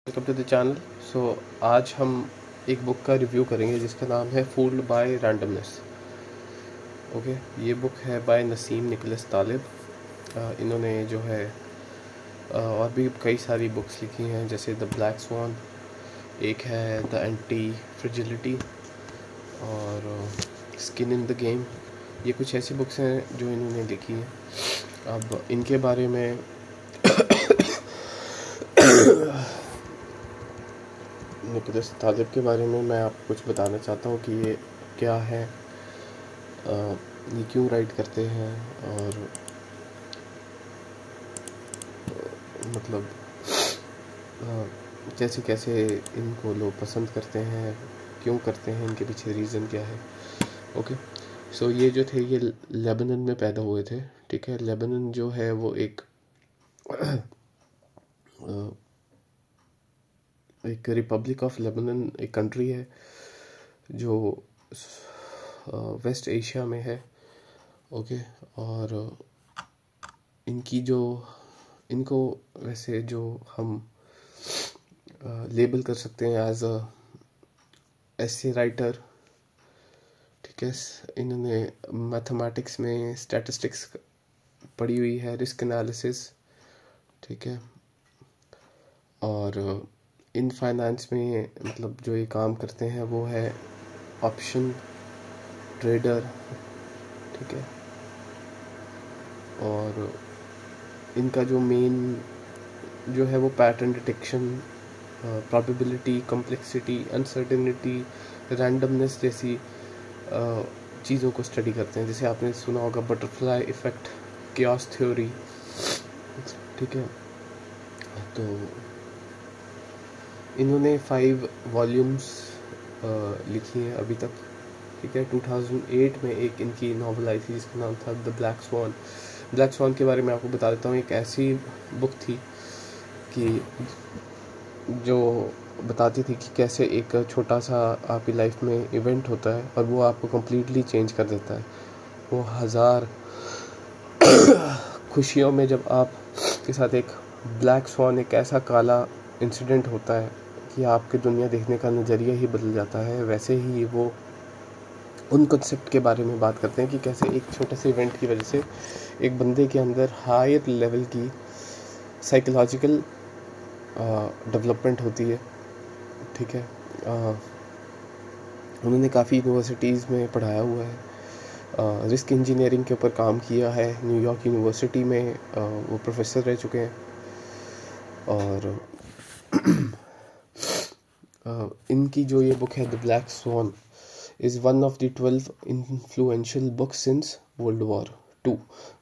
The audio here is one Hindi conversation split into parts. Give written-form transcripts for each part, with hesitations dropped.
Welcome to the channel. So आज हम एक बुक का रिव्यू करेंगे जिसका नाम है फूल्ड बाय रैंडमनेस। ओके, ये बुक है बाय नसीम निकोलस तालिब। इन्होंने जो है और भी कई सारी बुक्स लिखी हैं, जैसे द ब्लैक स्वान, एक है द एंटी फ्रिजिलिटी और स्किन इन द गेम। ये कुछ ऐसी बुक्स हैं जो इन्होंने लिखी हैं। अब इनके बारे में निकोलस तालिब के बारे में मैं आपको कुछ बताना चाहता हूँ कि ये क्या है, ये क्यों राइट करते हैं और मतलब कैसे कैसे इनको लोग पसंद करते हैं, क्यों करते हैं, इनके पीछे रीज़न क्या है। ओके, सो ये जो थे ये लेबनान में पैदा हुए थे। ठीक है, लेबनान जो है वो एक रिपब्लिक ऑफ लेबनान एक कंट्री है जो वेस्ट एशिया में है। ओके, और इनको वैसे जो हम लेबल कर सकते हैं एज अ एसे राइटर। ठीक है, इन्होंने मैथमेटिक्स में स्टैटिस्टिक्स पढ़ी हुई है, रिस्क एनालिसिस। ठीक है, और इन फाइनेंस में मतलब जो ये काम करते हैं वो है ऑप्शन ट्रेडर। ठीक है, और इनका जो मेन जो है वो pattern detection, probability, complexity, uncertainty, randomness जैसी चीज़ों को स्टडी करते हैं। जैसे आपने सुना होगा बटरफ्लाई इफ़ेक्ट, chaos थ्योरी। ठीक है, तो इन्होंने 5 वॉल्यूम्स लिखी हैं अभी तक। ठीक है, 2008 में एक इनकी नॉवल आई थी जिसका नाम था the Black swan. Black swan के बारे में आपको बता देता हूँ। एक ऐसी बुक थी कि जो बताती थी कि कैसे एक छोटा सा आपकी लाइफ में इवेंट होता है और वो आपको कम्प्लीटली चेंज कर देता है। वो हज़ार खुशियों में जब आप के साथ एक ब्लैक स्वान, एक ऐसा काला इंसिडेंट होता है कि आपके दुनिया देखने का नज़रिया ही बदल जाता है, वैसे ही वो उन कंसेप्ट के बारे में बात करते हैं कि कैसे एक छोटे से इवेंट की वजह से एक बंदे के अंदर हायर लेवल की साइकोलॉजिकल डेवलपमेंट होती है। ठीक है, उन्होंने काफ़ी यूनिवर्सिटीज़ में पढ़ाया हुआ है, रिस्क इंजीनियरिंग के ऊपर काम किया है। न्यूयॉर्क यूनिवर्सिटी में वो प्रोफेसर रह चुके हैं। और इनकी जो ये बुक है the Black Swan is one of the 12 influential books since World War 2।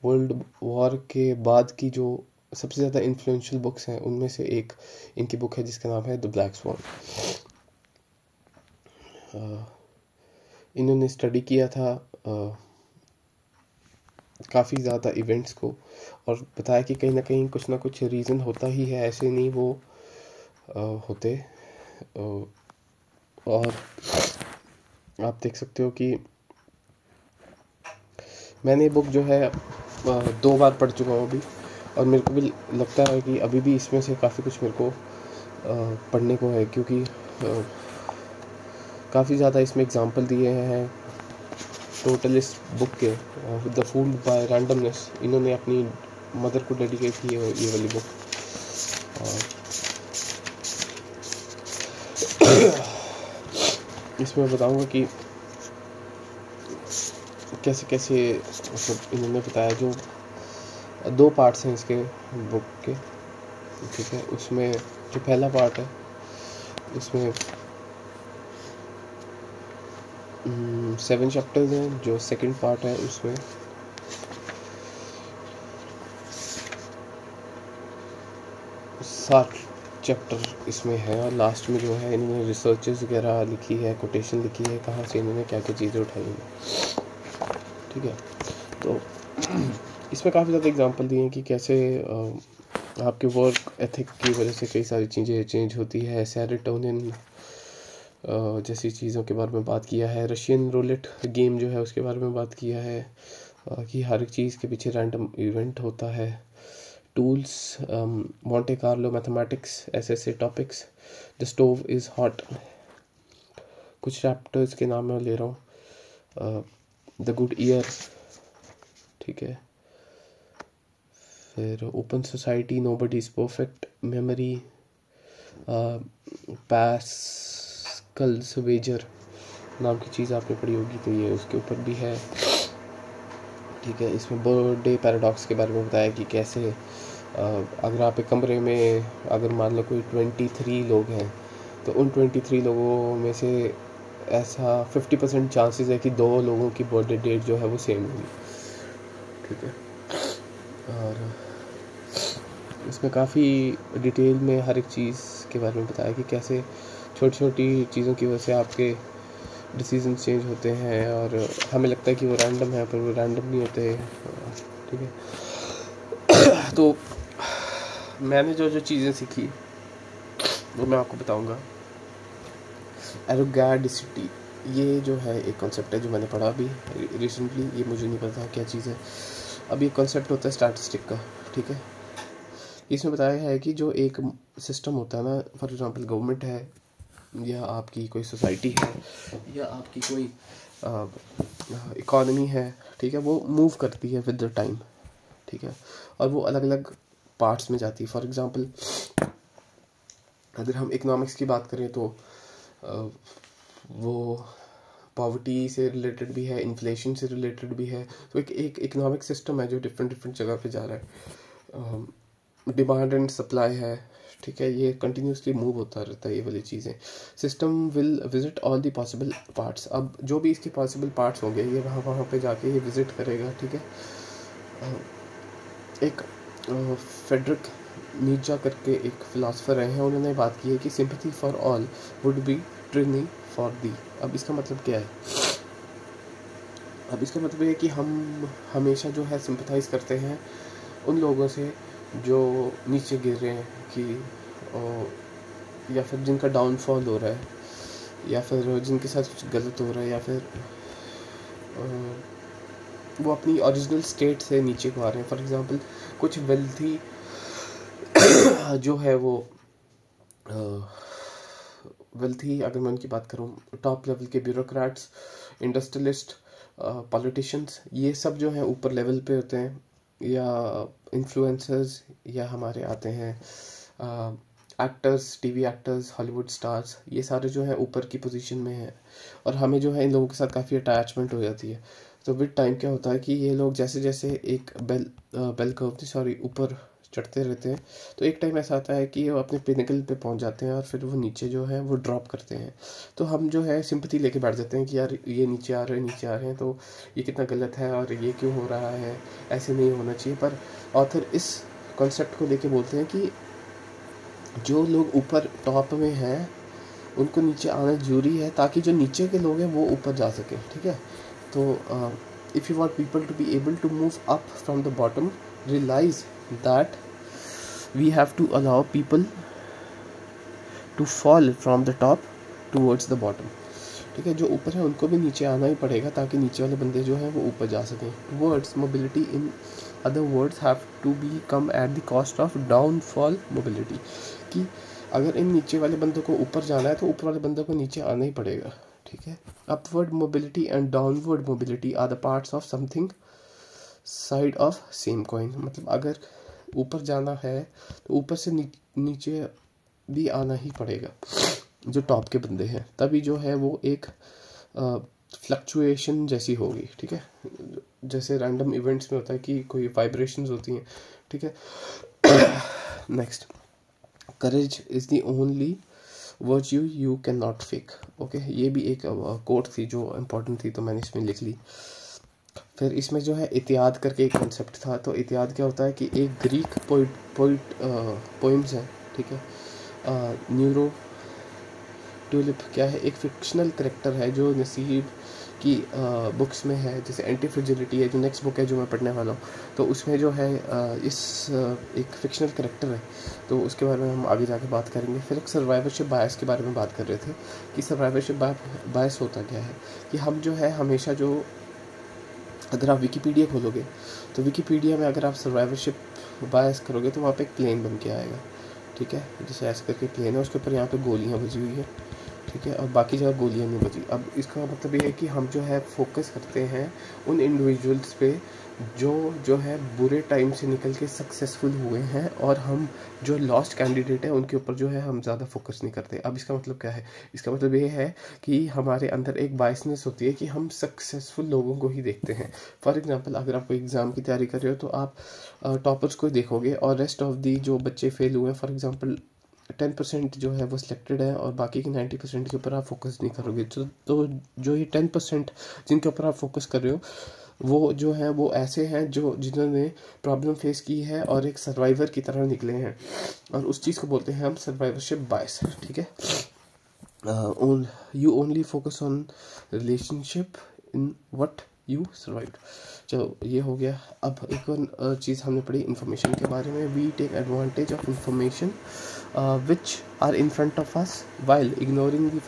World War के बाद की जो सबसे ज़्यादा इन्फ्लुएंशियल बुक्स हैं उनमें से एक इनकी बुक है जिसका नाम है द ब्लैक स्वान। इन्होंने स्टडी किया था काफ़ी ज़्यादा इवेंट्स को और बताया कि कहीं ना कुछ रीज़न होता ही है, ऐसे नहीं वो होते। और आप देख सकते हो कि मैंने बुक जो है 2 बार पढ़ चुका हूँ अभी, और मेरे को भी लगता है कि अभी भी इसमें से काफ़ी कुछ मेरे को पढ़ने को है, क्योंकि काफ़ी ज़्यादा इसमें एग्जांपल दिए हैं टोटल इस बुक के। द फूल्ड बाय रैंडमनेस इन्होंने अपनी मदर को डेडिकेट की है ये वाली बुक। इसमें बताऊंगा कि कैसे कैसे मतलब इन्होंने बताया। जो 2 पार्ट्स हैं इसके बुक के। ठीक है, उसमें जो पहला पार्ट है उसमें 7 चैप्टर्स हैं। जो सेकंड पार्ट है उसमें 7 चैप्टर इसमें है। और लास्ट में जो है इन्होंने रिसर्चेस वगैरह लिखी है, कोटेशन लिखी है, कहाँ से इन्होंने क्या क्या चीज़ें उठाई हैं। ठीक है, तो इसमें काफ़ी ज़्यादा एग्जांपल दिए हैं कि कैसे आपके वर्क एथिक की वजह से कई सारी चीज़ें चेंज होती है। सेरोटोनिन जैसी चीज़ों के बारे में बात किया है। रशियन रूलेट गेम जो है उसके बारे में बात किया है कि हर एक चीज़ के पीछे रैंडम इवेंट होता है। tools, Monte Carlo mathematics, SSA topics, the stove is hot. कुछ चैप्टर्स के नाम मैं ले रहा हूँ, द गुड ईयर, ठीक है, फिर open society, nobody is perfect, memory, Pascal's wager नाम की चीज़ आपने पढ़ी होगी, तो ये उसके ऊपर भी है, ठीक है। इसमें बर्थडे पैराडॉक्स के बारे में बताया कि कैसे अगर आप एक कमरे में अगर मान लो कोई 23 लोग हैं, तो उन 23 लोगों में से ऐसा 50% चांसेस है कि 2 लोगों की बर्थडे डेट जो है वो सेम होगी, ठीक है। और इसमें काफ़ी डिटेल में हर एक चीज़ के बारे में बताया कि कैसे छोटी छोटी चीज़ों की वजह से आपके डिसीजन चेंज होते हैं, और हमें लगता है कि वो रैंडम है पर वो रैंडम नहीं होते, ठीक है। तो मैंने जो जो चीज़ें सीखी वो मैं आपको बताऊंगा। एरोगैडिसिटी, ये जो है एक कॉन्सेप्ट है जो मैंने पढ़ा अभी रिसेंटली, ये मुझे नहीं पता क्या चीज़ है। अब ये कॉन्सेप्ट होता है स्टैटिस्टिक का, ठीक है। इसमें बताया है कि जो एक सिस्टम होता है ना, फॉर एग्जांपल गवर्नमेंट है, या आपकी कोई सोसाइटी है, या आपकी कोई इकॉनमी है, ठीक है, वो मूव करती है विद द टाइम, ठीक है, और वो अलग अलग पार्ट्स में जाती है। फॉर एग्जांपल अगर हम इकोनॉमिक्स की बात करें तो वो पॉवर्टी से रिलेटेड भी है, इन्फ्लेशन से रिलेटेड भी है। तो एक इकोनॉमिक सिस्टम है जो डिफरेंट जगह पे जा रहा है, डिमांड एंड सप्लाई है, ठीक है, ये कंटिन्यूसली मूव होता रहता है ये वाली चीज़ें। System will visit all the possible parts, अब जो भी इसके पॉसिबल पार्ट्स होंगे ये वहाँ पे जाके ये विजिट करेगा, ठीक है। एक फेडरिक नीचा करके एक फिलासफर हैं, उन्होंने बात की है कि sympathy for all would be tinny for the. अब इसका मतलब क्या है? अब इसका मतलब ये है कि हम हमेशा जो है सिंपैथाइज़ करते हैं उन लोगों से जो नीचे गिर रहे हैं, कि या फिर जिनका डाउनफॉल हो रहा है, या फिर जिनके साथ कुछ गलत हो रहा है, या फिर वो अपनी ओरिजिनल स्टेट से नीचे को आ रहे हैं। फॉर एग्जांपल कुछ वेल्थी जो है वो वेल्थी, अगर मैं उनकी बात करूँ, टॉप लेवल के ब्यूरोक्रेट्स, इंडस्ट्रियलिस्ट, पॉलिटिशियंस, ये सब जो है ऊपर लेवल पे होते हैं, या इन्फ्लुएंसर्स, या हमारे आते हैं actors, TV actors, Hollywood stars, ये सारे जो है ऊपर की पोजीशन में हैं, और हमें जो है इन लोगों के साथ काफ़ी अटैचमेंट हो जाती है। तो विद टाइम क्या होता है कि ये लोग जैसे जैसे एक बेल कर्व सॉरी ऊपर चढ़ते रहते हैं, तो एक टाइम ऐसा आता है कि वो अपने पिनिकल पे पहुंच जाते हैं, और फिर वो नीचे जो है वो ड्रॉप करते हैं। तो हम जो है सिंपैथी लेके बैठ जाते हैं कि यार ये नीचे आ रहे हैं, तो ये कितना गलत है और ये क्यों हो रहा है, ऐसे नहीं होना चाहिए। पर ऑथर इस कॉन्सेप्ट को लेके बोलते हैं कि जो लोग ऊपर टॉप में हैं उनको नीचे आना जरूरी है, ताकि जो नीचे के लोग हैं वो ऊपर जा सकें, ठीक है। तो if you want people to be able to move up from the bottom, realize that we have to allow people to fall from the top towards the bottom, ठीक है। जो ऊपर है उनको भी नीचे आना ही पड़ेगा, ताकि नीचे वाले बंदे जो हैं वो ऊपर जा सकें। Towards mobility, in other words, have to be come at the cost of downfall mobility, कि अगर इन नीचे वाले बंदों को ऊपर जाना है तो ऊपर वाले बंदों को नीचे आना ही पड़ेगा, ठीक है। Upward mobility and downward mobility are the parts of something side of same coin, मतलब अगर ऊपर जाना है तो ऊपर से नीचे भी आना ही पड़ेगा जो टॉप के बंदे हैं, तभी जो है वो एक फ्लक्चुएशन जैसी होगी, ठीक है। जैसे रैंडम इवेंट्स में होता है कि कोई वाइब्रेशंस होती हैं, ठीक है। Next, courage is the only virtue you can not fake, okay. ये भी एक कोट थी जो इम्पोर्टेंट थी, तो मैंने इसमें लिख ली। फिर इसमें जो है इतियाद करके एक कॉन्सेप्ट था। तो इतियाद क्या होता है कि एक ग्रीक पोइम्स है, ठीक है। न्यूरो ट्यूलिप क्या है, एक फिक्शनल करेक्टर है जो नसीब की बुक्स में है, जैसे एंटी फ्रेजिलिटी है जो नेक्स्ट बुक है जो मैं पढ़ने वाला हूँ, तो उसमें जो है एक फिक्शनल करेक्टर है, तो उसके बारे में हम आगे जाके बात करेंगे। फिर एक सर्वाइवरशिप बायस के बारे में बात कर रहे थे कि सर्वाइवरशिप बायस होता क्या है, कि हम जो है हमेशा जो, अगर आप विकीपीडिया खोलोगे तो विकीपीडिया में अगर आप सर्वाइवरशिप बायस करोगे तो वहाँ पे एक प्लेन बन के आएगा, ठीक है, जैसे ऐसे करके प्लेन है, उसके ऊपर यहाँ पे गोलियाँ बजी हुई है, ठीक है, और बाकी जगह गोलियाँ नहीं बजी। अब इसका मतलब ये है कि हम जो है फोकस करते हैं उन इंडिविजुअल्स पे जो है बुरे टाइम से निकल के सक्सेसफुल हुए हैं, और हम जो लॉस्ट कैंडिडेट है उनके ऊपर जो है हम ज़्यादा फोकस नहीं करते। अब इसका मतलब क्या है? इसका मतलब ये है कि हमारे अंदर एक बायसनेस होती है कि हम सक्सेसफुल लोगों को ही देखते हैं। फॉर एग्जांपल, अगर आप कोई एग्ज़ाम की तैयारी कर रहे हो तो आप टॉपर्स को देखोगे, और रेस्ट ऑफ दी जो बच्चे फेल हुए हैं, फॉर एग्जांपल 10% जो है वो सिलेक्टेड है, और बाकी के 90% के ऊपर आप फोकस नहीं करोगे। तो जो ये 10% जिनके ऊपर आप फोकस कर रहे हो, वो जो है वो ऐसे हैं जिन्होंने प्रॉब्लम फेस की है और एक सर्वाइवर की तरह निकले हैं, और उस चीज़ को बोलते हैं हम सर्वाइवरशिप बायस, ठीक है। You only focus on relationship in what you survived. चलो ये हो गया। अब एक और चीज़ हमने पढ़ी इन्फॉर्मेशन के बारे में। We take advantage of information which are in front of us while ignoring the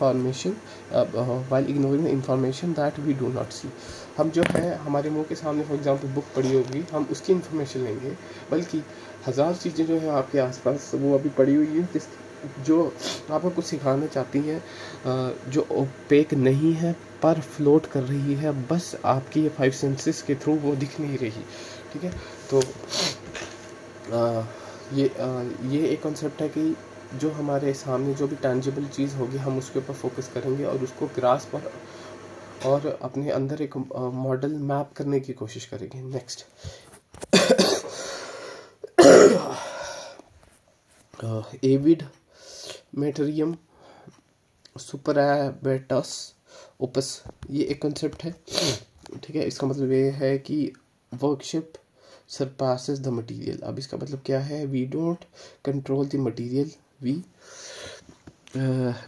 information that we do not see। हम जो है हमारे मुंह के सामने फॉर एग्जांपल बुक पड़ी होगी, हम उसकी इन्फॉर्मेशन लेंगे, बल्कि हज़ार चीज़ें जो है आपके आसपास वो अभी पड़ी हुई है जो आपको कुछ सिखाना चाहती हैं, जो ओपेक नहीं है पर फ्लोट कर रही है, बस आपकी ये 5 सेंसेस के थ्रू वो दिख नहीं रही, ठीक है। तो ये एक कॉन्सेप्ट है कि जो हमारे सामने जो भी टैंजिबल चीज़ होगी हम उसके ऊपर फोकस करेंगे और उसको ग्रास्प और अपने अंदर एक मॉडल मैप करने की कोशिश करेंगे। नेक्स्ट, एविड मेटेरियम सुपरैबेटस ओपस, ये एक कॉन्सेप्ट है, ठीक है। इसका मतलब ये है कि वर्कशिप surpasses the material। अब इसका मतलब क्या है? we don't control the material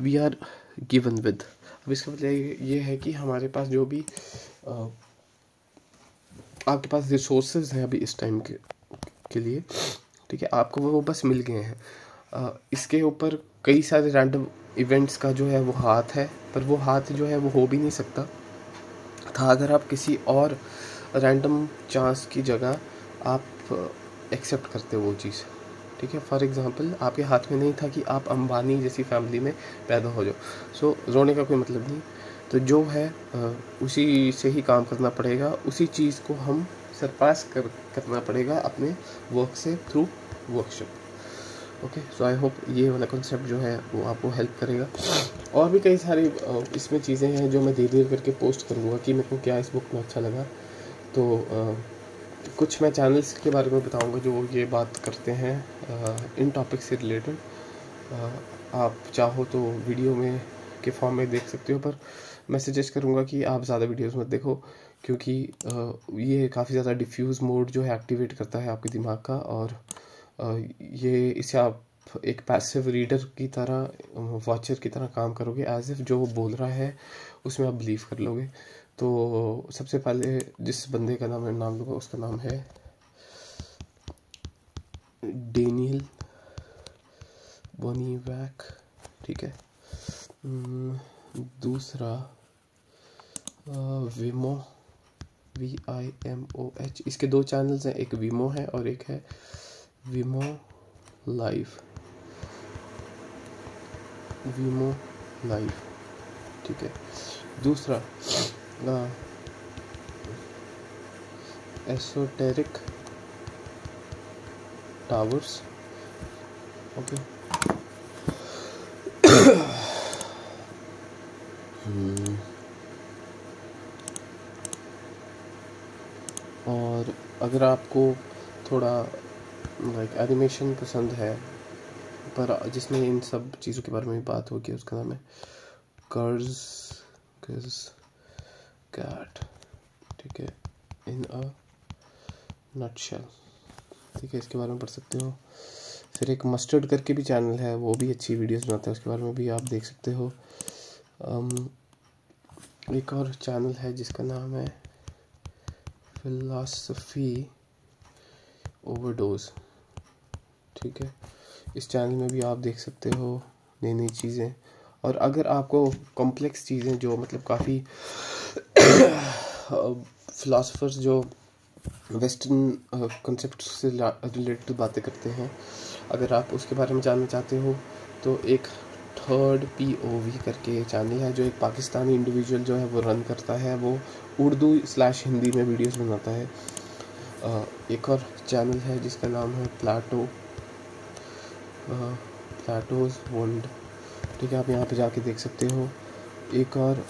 we are given with। अब इसका मतलब ये है कि हमारे पास जो भी आपके पास रिसोर्सेज हैं अभी इस टाइम के लिए, ठीक है, आपको वो बस मिल गए हैं। इसके ऊपर कई सारे रैंडम इवेंट्स का जो है वो हाथ है, पर वो हाथ जो है वो हो भी नहीं सकता था अगर आप किसी और रैंडम चांस की जगह आप एक्सेप्ट करते हो वो चीज़, ठीक है। फॉर एग्जांपल, आपके हाथ में नहीं था कि आप अंबानी जैसी फैमिली में पैदा हो जाओ, सो रोने का कोई मतलब नहीं। तो जो है उसी से ही काम करना पड़ेगा, उसी चीज़ को हम सरपास करना पड़ेगा अपने वर्क से, through worship. Okay, so I hope ये वाला कॉन्सेप्ट जो है वो आपको हेल्प करेगा। और भी कई सारी इसमें चीज़ें हैं जो मैं धीरे धीरे करके पोस्ट करूँगा कि मेरे को क्या इस बुक में अच्छा लगा। तो कुछ मैं चैनल्स के बारे में बताऊंगा जो ये बात करते हैं इन टॉपिक से रिलेटेड। आप चाहो तो वीडियो में के फॉर्म में देख सकते हो, पर मैं सजेस्ट करूंगा कि आप ज़्यादा वीडियोस मत देखो, क्योंकि ये काफ़ी ज़्यादा डिफ्यूज़ मोड जो है एक्टिवेट करता है आपके दिमाग का, और ये इससे आप एक पैसिव रीडर की तरह, वॉचर की तरह काम करोगे, एज इफ़ जो वो बोल रहा है उसमें आप बिलीव कर लोगे। तो सबसे पहले जिस बंदे का नाम मैं नाम लूँगा उसका नाम है डेनियल बोनीवैक, ठीक है। दूसरा विमो, VIMOH। इसके 2 चैनल्स हैं, एक विमो है और एक है विमो लाइव, ठीक है। दूसरा एसोटेरिक टावर्स, ओके। और अगर आपको थोड़ा लाइक एनिमेशन पसंद है पर जिसमें इन सब चीज़ों के बारे में बात होगी, उसका नाम है कर्ज कैट, ठीक है, इन अ नटशेल, ठीक है। इसके बारे में पढ़ सकते हो। फिर एक मस्टर्ड करके भी चैनल है, वो भी अच्छी वीडियोस बनाता है, उसके बारे में भी आप देख सकते हो। एक और चैनल है जिसका नाम है फिलॉसफी ओवरडोज, ठीक है। इस चैनल में भी आप देख सकते हो नई नई चीज़ें। और अगर आपको कॉम्प्लेक्स चीज़ें जो मतलब काफ़ी फिलासफर्स जो वेस्टर्न कॉन्सेप्ट से रिलेटेड बातें करते हैं। अगर आप उसके बारे में जानना चाहते हो तो एक थर्ड POV करके चैनल है जो एक पाकिस्तानी इंडिविजुअल जो है वो रन करता है, वो उर्दू/हिंदी में वीडियोस बनाता है। एक और चैनल है जिसका नाम है प्लाटोज वर्ल्ड, ठीक है, आप यहाँ पे जाके देख सकते हो। एक और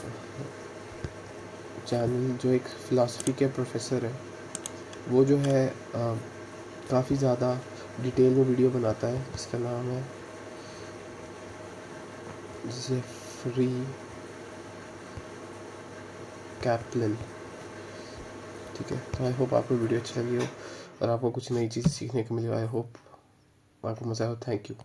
चैनल जो एक फ़िलासफ़ी के प्रोफेसर है, वो जो है काफ़ी ज़्यादा डिटेल में वीडियो बनाता है, जिसका नाम है जेफरी कैप्लन, ठीक है। तो आई होप आपको वीडियो अच्छी लगी हो और आपको कुछ नई चीज़ सीखने को मिली हो। आई होप आपको मज़ा आया हो। Thank you.